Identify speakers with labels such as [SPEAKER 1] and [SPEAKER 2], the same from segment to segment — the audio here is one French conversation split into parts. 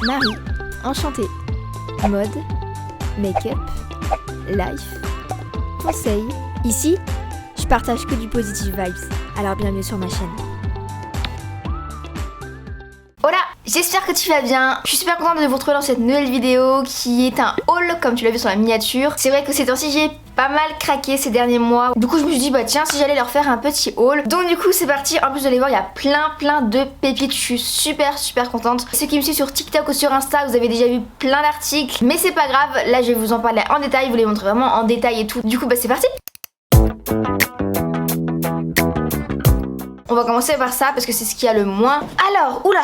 [SPEAKER 1] Marie, enchantée. Mode, make-up, life, conseils. Ici, je partage que du positive vibes, alors bienvenue sur ma chaîne.
[SPEAKER 2] Hola, j'espère que tu vas bien. Je suis super contente de vous retrouver dans cette nouvelle vidéo qui est un haul comme tu l'as vu sur la miniature. C'est vrai que ces temps-ci j'ai pas mal craqué ces derniers mois. Du coup je me suis dit bah tiens si j'allais leur faire un petit haul. Donc du coup c'est parti. En plus de les voir il y a plein de pépites. Je suis super contente. Ceux qui me suivent sur TikTok ou sur Insta vous avez déjà vu plein d'articles. Mais c'est pas grave, là je vais vous en parler en détail. Vous les montrer vraiment en détail et tout. Du coup bah c'est parti. On va commencer par ça parce que c'est ce qu'il y a le moins. Alors, oula.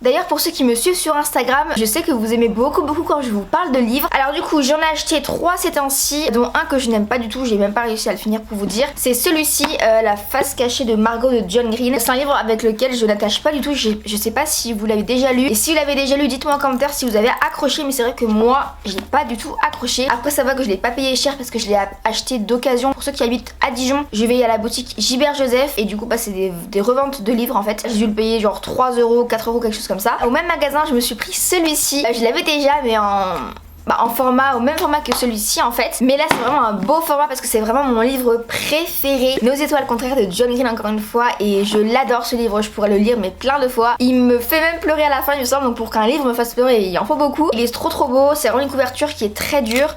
[SPEAKER 2] D'ailleurs pour ceux qui me suivent sur Instagram, je sais que vous aimez beaucoup quand je vous parle de livres. Alors du coup j'en ai acheté 3 ces temps-ci, dont un que je n'aime pas du tout, j'ai même pas réussi à le finir pour vous dire. C'est celui-ci, La face cachée de Margot de John Green. C'est un livre avec lequel je n'attache pas du tout, je sais pas si vous l'avez déjà lu. Et si vous l'avez déjà lu, dites-moi en commentaire si vous avez accroché, mais c'est vrai que moi j'ai pas du tout accroché. Après ça va que je l'ai pas payé cher parce que je l'ai acheté d'occasion. Pour ceux qui habitent à Dijon, je vais à la boutique Gilbert Joseph et du coup bah c'est des reventes de livres en fait. J'ai dû le payer genre 3 euros, 4 euros, quelque chose comme ça. Au même magasin je me suis pris celui-ci. Je l'avais déjà mais au même format que celui-ci en fait. Mais là c'est vraiment un beau format parce que c'est vraiment mon livre préféré. Nos étoiles contraires de John Green encore une fois. Et je l'adore ce livre, je pourrais le lire mais plein de fois. Il me fait même pleurer à la fin il me semble. Donc pour qu'un livre me fasse pleurer il en faut beaucoup. Il est trop beau, c'est vraiment une couverture qui est très dure.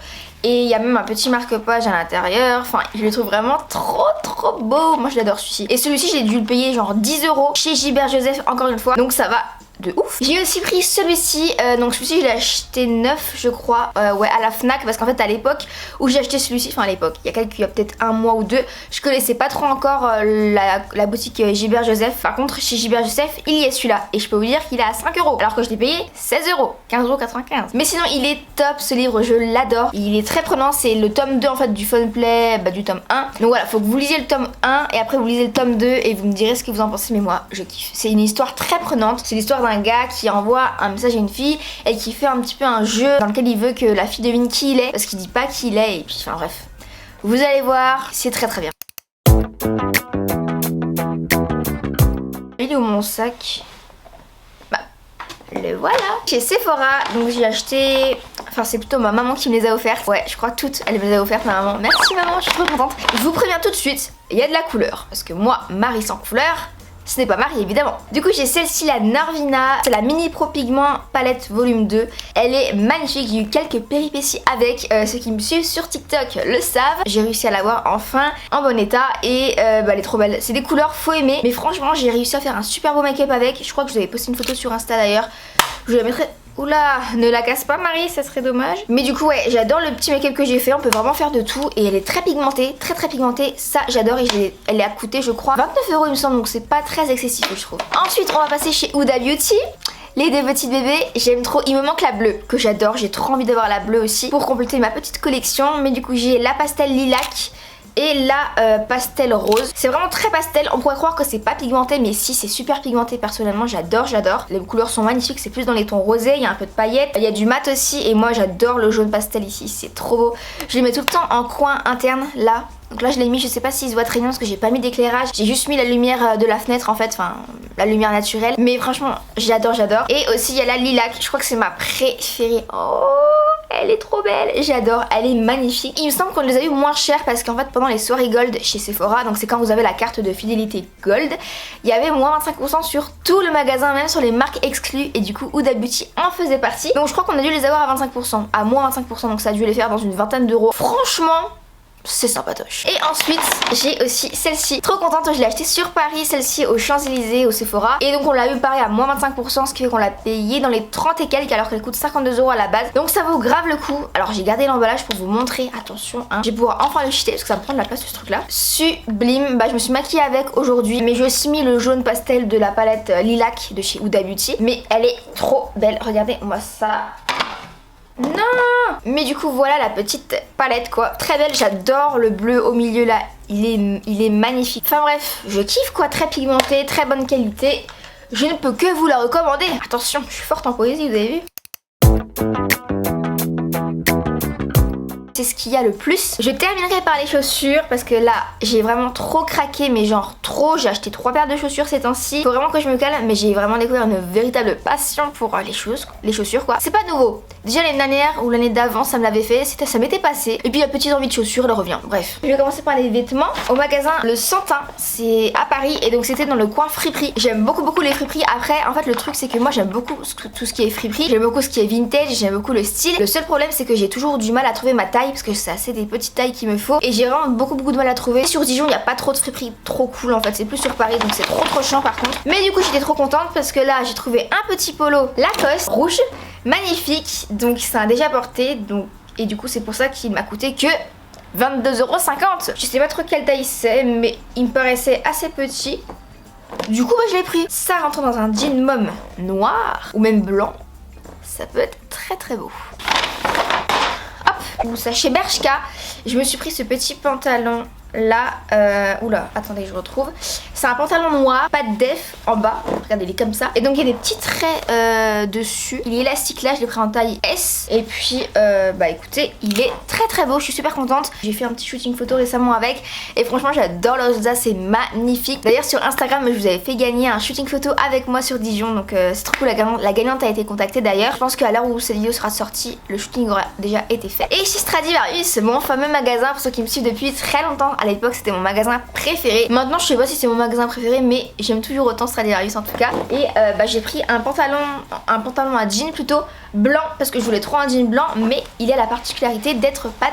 [SPEAKER 2] Et il y a même un petit marque-page à l'intérieur. Enfin, je le trouve vraiment trop beau. Moi, je l'adore celui-ci. Et celui-ci, j'ai dû le payer genre 10 euros chez Gilbert Joseph, encore une fois. Donc ça va de ouf. J'ai aussi pris celui-ci. Donc celui-ci, je l'ai acheté neuf, je crois. Ouais, à la Fnac. Parce qu'en fait, à l'époque où j'ai acheté celui-ci, enfin à l'époque, il y a peut-être un mois ou deux, je connaissais pas trop encore la boutique Gilbert Joseph. Par contre, chez Gilbert Joseph, il y est celui-là. Et je peux vous dire qu'il est à 5 euros. Alors que je l'ai payé 16 euros. 15,95 €. Mais sinon, il est top ce livre. Je l'adore. Il est très prenant. C'est le tome 2 en fait du Funplay, du tome 1. Donc voilà, faut que vous lisiez le tome 1 et après vous lisez le tome 2 et vous me direz ce que vous en pensez. Mais moi, je kiffe. C'est une histoire très prenante. C'est l'histoire d'un gars qui envoie un message à une fille et qui fait un petit peu un jeu dans lequel il veut que la fille devine qui il est parce qu'il dit pas qui il est et puis enfin bref. Vous allez voir, c'est très bien. Il est où mon sac? Le voilà. Chez Sephora, donc j'ai acheté... Enfin c'est plutôt ma maman qui me les a offertes. Ouais, je crois toutes, elle me les a offertes ma maman. Merci maman, je suis trop contente. Je vous préviens tout de suite, il y a de la couleur. Parce que moi, Marie sans couleur, ce n'est pas Marie évidemment. Du coup j'ai celle-ci, la Narvina. C'est la Mini Pro Pigment Palette volume 2. Elle est magnifique, j'ai eu quelques péripéties avec. Ceux qui me suivent sur TikTok le savent. J'ai réussi à l'avoir enfin en bon état. Et elle est trop belle. C'est des couleurs faut aimer. Mais franchement j'ai réussi à faire un super beau make-up avec. Je crois que je vous avais posté une photo sur Insta d'ailleurs. Je vous la mettrai... Oula, ne la casse pas Marie, ça serait dommage. Mais du coup ouais, j'adore le petit make-up que j'ai fait. On peut vraiment faire de tout. Et elle est très pigmentée, très pigmentée. Ça j'adore et elle a coûté je crois 29 € il me semble. Donc c'est pas très excessif je trouve. Ensuite on va passer chez Huda Beauty. Les deux petites bébés, j'aime trop. Il me manque la bleue que j'adore. J'ai trop envie d'avoir la bleue aussi pour compléter ma petite collection. Mais du coup j'ai la pastel lilac et la pastel rose. C'est vraiment très pastel. On pourrait croire que c'est pas pigmenté, mais si, c'est super pigmenté. Personnellement j'adore. Les couleurs sont magnifiques, c'est plus dans les tons rosés. Il y a un peu de paillettes, il y a du mat aussi. Et moi j'adore le jaune pastel ici, c'est trop beau. Je les mets tout le temps en coin interne là. Donc là je l'ai mis, je sais pas s'il se voit très bien parce que j'ai pas mis d'éclairage. J'ai juste mis la lumière de la fenêtre en fait, enfin la lumière naturelle. Mais franchement j'adore. Et aussi il y a la lilac, je crois que c'est ma préférée. Oh, elle est trop belle, j'adore, elle est magnifique. Il me semble qu'on les a eu moins cher parce qu'en fait pendant les soirées gold chez Sephora, donc c'est quand vous avez la carte de fidélité gold, il y avait moins 25% sur tout le magasin, même sur les marques exclues. Et du coup Huda Beauty en faisait partie. Donc je crois qu'on a dû les avoir à 25%, à moins 25%, donc ça a dû les faire dans une vingtaine d'euros. Franchement c'est sympatoche. Et ensuite j'ai aussi celle-ci, trop contente, je l'ai achetée sur Paris, celle-ci aux Champs-Élysées, au Sephora. Et donc on l'a eu pareil à moins 25%, ce qui fait qu'on l'a payée dans les 30 et quelques alors qu'elle coûte 52 € à la base. Donc ça vaut grave le coup. Alors j'ai gardé l'emballage pour vous montrer, attention hein. Je vais pouvoir enfin le jeter parce que ça me prend de la place ce truc là. Sublime, je me suis maquillée avec aujourd'hui. Mais j'ai aussi mis le jaune pastel de la palette lilac de chez Huda Beauty. Mais elle est trop belle, regardez moi ça. Non. Mais du coup voilà la petite palette quoi. Très belle, j'adore le bleu au milieu là. Il est magnifique. Enfin bref, je kiffe quoi, très pigmenté, très bonne qualité. Je ne peux que vous la recommander. Attention, je suis forte en poésie, vous avez vu. C'est ce qu'il y a le plus. Je terminerai par les chaussures parce que là j'ai vraiment trop craqué, mais genre trop. J'ai acheté 3 paires de chaussures ces temps-ci. Faut vraiment que je me calme, mais j'ai vraiment découvert une véritable passion pour les chaussures quoi. C'est pas nouveau. Déjà l'année dernière ou l'année d'avant ça me l'avait fait, ça m'était passé. Et puis la petite envie de chaussures elle revient. Bref. Je vais commencer par les vêtements. Au magasin Le Santin, c'est à Paris et donc c'était dans le coin friperie. J'aime beaucoup les friperies. Après en fait le truc c'est que moi j'aime beaucoup tout ce qui est friperie. J'aime beaucoup ce qui est vintage, j'aime beaucoup le style. Le seul problème c'est que j'ai toujours du mal à trouver ma taille parce que c'est assez des petites tailles qu'il me faut. Et j'ai vraiment beaucoup de mal à trouver. Sur Dijon il n'y a pas trop de friperies trop cool en fait. C'est plus sur Paris donc c'est trop chiant par contre. Mais du coup j'étais trop contente parce que là j'ai trouvé un petit polo Lacoste rouge. Magnifique. Donc c'est un déjà porté. Donc, et du coup c'est pour ça qu'il m'a coûté que 22,50 €. Je sais pas trop quelle taille c'est mais il me paraissait assez petit. Du coup bah, je l'ai pris. Ça rentre dans un jean mom noir ou même blanc. Ça peut être très beau. Hop. Ou ça chez Bershka. Je me suis pris ce petit pantalon là. Oula attendez je retrouve. C'est un pantalon noir, pas de def en bas. Regardez il est comme ça. Et donc il y a des petits traits dessus. Il est élastique là, je l'ai pris en taille S. Et puis bah écoutez il est très beau. Je suis super contente. J'ai fait un petit shooting photo récemment avec. Et franchement j'adore l'Osa, c'est magnifique. D'ailleurs sur Instagram je vous avais fait gagner un shooting photo avec moi sur Dijon. Donc c'est trop cool, la gagnante a été contactée d'ailleurs. Je pense qu'à l'heure où cette vidéo sera sortie, le shooting aura déjà été fait. Et chez Stradivarius, mon fameux magasin, pour ceux qui me suivent depuis très longtemps. À l'époque c'était mon magasin préféré. Maintenant je sais pas si c'est mon magasin préféré mais j'aime toujours autant Stradivarius en tout cas. Et bah, j'ai pris un pantalon à jean plutôt blanc parce que je voulais trop un jean blanc, mais il a la particularité d'être pas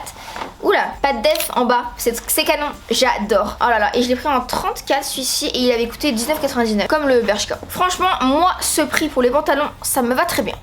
[SPEAKER 2] de def en bas. C'est canon, j'adore. Oh là là, et je l'ai pris en 34 celui-ci et il avait coûté 19,99 comme le Bershka. Franchement moi ce prix pour les pantalons ça me va très bien.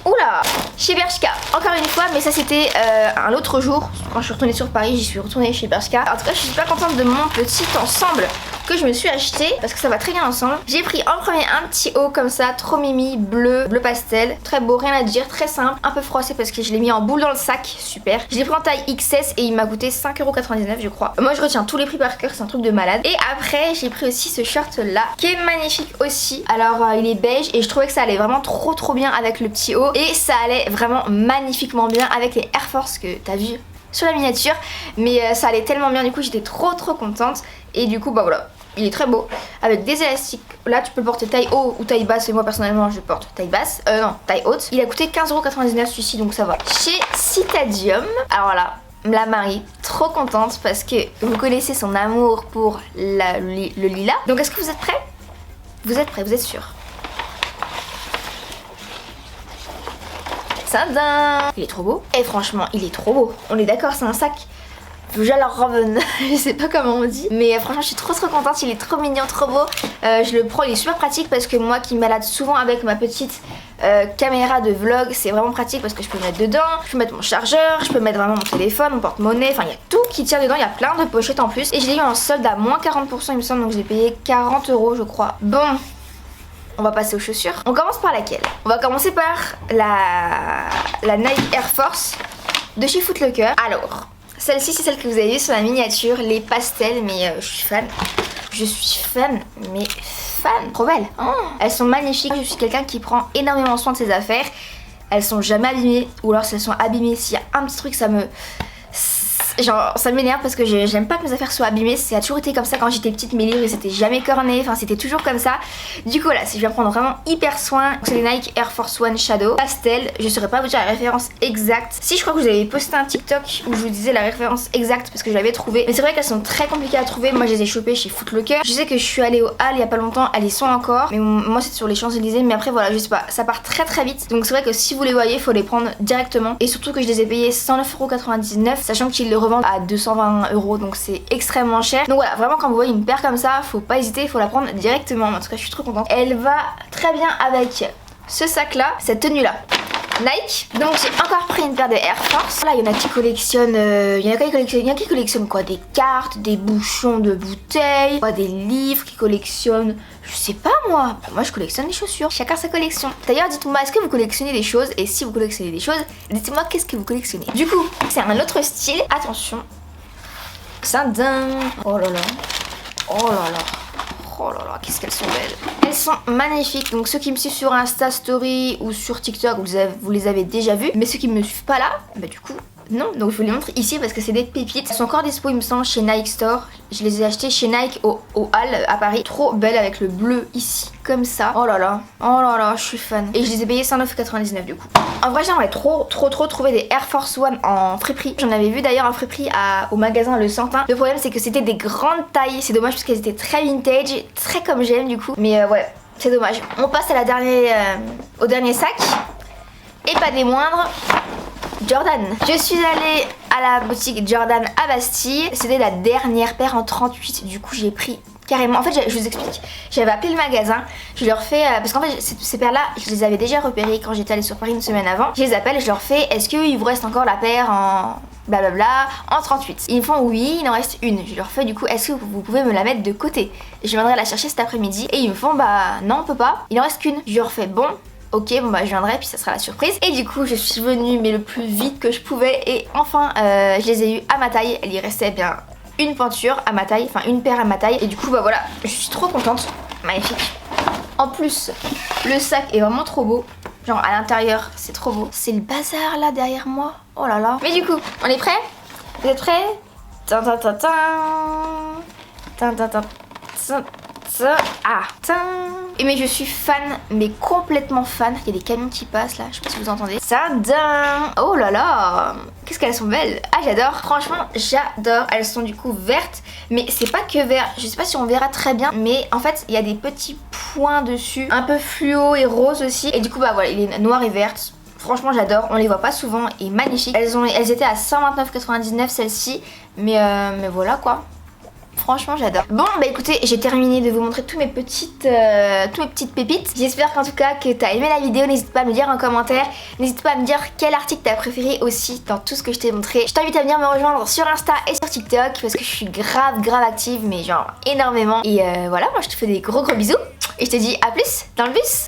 [SPEAKER 2] Oula, chez Bershka, encore une fois, mais ça c'était un autre jour. Quand je suis retournée sur Paris, j'y suis retournée chez Bershka. En tout cas, je suis super contente de mon petit ensemble que je me suis acheté parce que ça va très bien ensemble. J'ai pris en premier un petit haut comme ça, trop mimi, bleu pastel. Très beau, rien à dire, très simple. Un peu froissé parce que je l'ai mis en boule dans le sac, super. Je l'ai pris en taille XS et il m'a coûté 5,99 € je crois. Moi je retiens tous les prix par cœur, c'est un truc de malade. Et après, j'ai pris aussi ce shirt là qui est magnifique aussi. Alors il est beige et je trouvais que ça allait vraiment trop bien avec le petit haut. Et ça allait vraiment magnifiquement bien avec les Air Force que t'as vu sur la miniature. Mais ça allait tellement bien, du coup j'étais trop contente. Et du coup bah voilà, il est très beau avec des élastiques. Là tu peux le porter taille haut ou taille basse. Et moi personnellement je porte taille basse, non taille haute. Il a coûté 15,99 € celui-ci donc ça va. Chez Citadium, alors là la Marie, trop contente parce que vous connaissez son amour pour le lilas. Donc est-ce que vous êtes prêts? Vous êtes prêts, vous êtes sûrs? Il est trop beau. Et franchement, il est trop beau. On est d'accord, c'est un sac Fjallraven. Je sais pas comment on dit. Mais franchement, je suis trop contente. Il est trop mignon, trop beau. Je le prends, il est super pratique parce que moi qui me balade souvent avec ma petite caméra de vlog, c'est vraiment pratique parce que je peux mettre dedans. Je peux mettre mon chargeur, je peux mettre vraiment mon téléphone, mon porte-monnaie. Enfin, il y a tout qui tient dedans. Il y a plein de pochettes en plus. Et je l'ai eu en solde à moins 40%, il me semble. Donc, je l'ai payé 40 € je crois. Bon. On va passer aux chaussures. On commence par laquelle? On va commencer par la Nike Air Force de chez Foot Locker. Alors, celle-ci c'est celle que vous avez vue sur la miniature, les pastels, mais je suis fan. Je suis fan, mais fan. Trop belles. Oh, elles sont magnifiques. Je suis quelqu'un qui prend énormément soin de ses affaires. Elles sont jamais abîmées, ou alors si elles sont abîmées, s'il y a un petit truc genre ça m'énerve parce que j'aime pas que mes affaires soient abîmées. Ça a toujours été comme ça quand j'étais petite, mes livres ils étaient jamais cornés, enfin c'était toujours comme ça. Du coup là si je vais prendre vraiment hyper soin, c'est les Nike Air Force One Shadow pastel. Je saurais pas vous dire la référence exacte. Si je crois que vous avez posté un TikTok où je vous disais la référence exacte parce que je l'avais trouvé, mais c'est vrai qu'elles sont très compliquées à trouver. Moi je les ai chopées chez Foot Locker. Je sais que je suis allée au Hall il y a pas longtemps, elles y sont encore, mais moi c'est sur les Champs-Élysées. Mais après voilà, je sais pas, ça part très vite, donc c'est vrai que si vous les voyez faut les prendre directement. Et surtout que je les ai payés 109,99 €, sachant qu'ils les revendent à 220 €, donc c'est extrêmement cher. Donc voilà, vraiment quand vous voyez une paire comme ça, faut pas hésiter, faut la prendre directement. En tout cas je suis trop contente. Elle va très bien avec ce sac là, cette tenue là. Nike. Donc j'ai encore pris une paire de Air Force. Là il y en a qui collectionnent, il y en a qui collectionnent quoi, des cartes, des bouchons de bouteilles, quoi, des livres, qui collectionnent, je sais pas moi. Moi je collectionne les chaussures. Chacun sa collection. D'ailleurs dites-moi, est-ce que vous collectionnez des choses? Et si vous collectionnez des choses, dites-moi qu'est-ce que vous collectionnez. Du coup c'est un autre style. Attention. Oh là là. Oh là là. Oh là là, qu'est-ce qu'elles sont belles. Elles sont magnifiques. Donc ceux qui me suivent sur Insta Story ou sur TikTok, vous les avez déjà vues. Mais ceux qui me suivent pas là, bah du coup, non. Donc je vous les montre ici parce que c'est des pépites. Elles sont encore dispo il me semble chez Nike Store. Je les ai achetées chez Nike au Hall à Paris. Trop belles avec le bleu ici comme ça. Oh là là, je suis fan. Et je les ai payées 109,99 du coup. En vrai j'aimerais trop trouver des Air Force One en friperie. J'en avais vu d'ailleurs en friperie au magasin Le Santin. Le problème c'est que c'était des grandes tailles. C'est dommage parce qu'elles étaient très vintage, très comme j'aime du coup. Mais ouais, c'est dommage. On passe à au dernier sac. Et pas des moindres, Jordan. Je suis allée à la boutique Jordan à Bastille. C'était la dernière paire en 38. Du coup j'ai pris carrément. En fait je vous explique. J'avais appelé le magasin. Je leur fais parce qu'en fait ces paires là je les avais déjà repérées quand j'étais allée sur Paris une semaine avant. Je les appelle et je leur fais est-ce qu'il vous reste encore la paire en blablabla en 38. Ils me font oui, il en reste une. Je leur fais du coup est-ce que vous pouvez me la mettre de côté. Je viendrai la chercher cet après-midi. Et ils me font bah non on peut pas. Il en reste qu'une. Je leur fais bon. Ok, bon bah je viendrai puis ça sera la surprise. Et du coup je suis venue mais le plus vite que je pouvais. Et enfin je les ai eu à ma taille. Il y restait bien une pointure à ma taille, enfin une paire à ma taille. Et du coup bah voilà, je suis trop contente. Magnifique. En plus le sac est vraiment trop beau. Genre à l'intérieur c'est trop beau. C'est le bazar là derrière moi. Oh là là. Mais du coup on est prêts? Vous êtes prêts? Tin tin tin tin. Tin tin tin. Ah, et mais je suis fan, mais complètement fan. Il y a des camions qui passent là, je sais pas si vous entendez. Oh là là, qu'est-ce qu'elles sont belles. Ah j'adore, franchement j'adore. Elles sont du coup vertes, mais c'est pas que vert. Je sais pas si on verra très bien, mais en fait il y a des petits points dessus, un peu fluo et rose aussi. Et du coup bah voilà, il est noir et verte. Franchement j'adore, on les voit pas souvent et magnifiques. Elles étaient à 129,99 celles-ci, mais voilà quoi. Franchement j'adore. Bon bah écoutez, j'ai terminé de vous montrer toutes mes petites pépites. J'espère qu'en tout cas que t'as aimé la vidéo. N'hésite pas à me le dire en commentaire. N'hésite pas à me dire quel article t'as préféré aussi dans tout ce que je t'ai montré. Je t'invite à venir me rejoindre sur Insta et sur TikTok parce que je suis grave active, mais genre énormément. Et voilà, moi je te fais des gros bisous. Et je te dis à plus dans le bus.